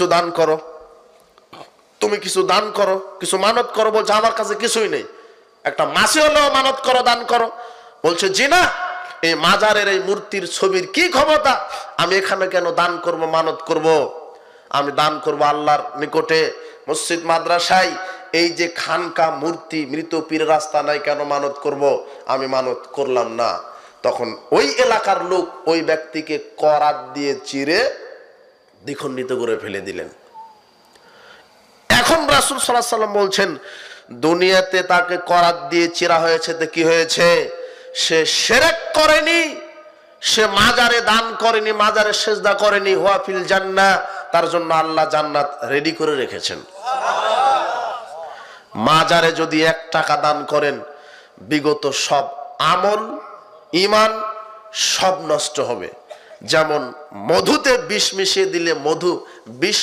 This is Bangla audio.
কিছু দান করো, তুমি কিছু দান করো, কিছু মানত করো। বলছে আমার কাছে কিছুই নেই, একটা মাসি হলেও মানত করো, দান করো। বলছে জি না, এই মাজারের এই মূর্তির ছবির কি ক্ষমতা, আমি এখানে কেন দান করব, মানত করব? আমি দান করব আল্লাহর নিকটে, মসজিদ মাদ্রাসায়। এই যে খানকা মূর্তি, মৃত পীর রাস্তা নাই, কেন মানত করব? আমি মানত করলাম না। তখন ওই এলাকার লোক ওই ব্যক্তিকে করাত দিয়ে চিরে দ্বিখণ্ডিত করে ফেলে দিলেন। এখন রাসূল সাল্লাল্লাহু আলাইহি ওয়াসাল্লাম বলছেন, দুনিয়াতে তাকে করাত দিয়ে চিরা হয়েছে তো কি হয়েছে? সে শিরক করেনি, সে মাজারে দান করেনি, মাজারে সেজদা করেনি। হুয়া ফিল জান্নাহ, তার জন্য আল্লাহ জান্নাত রেডি করে রেখেছেন। মাজারে যদি 1 টাকা দান করেন, বিগত সব আমল, ঈমান সব নষ্ট হবে। যেমন মধুতে বিষ মিশিয়ে দিলে মধু বিষ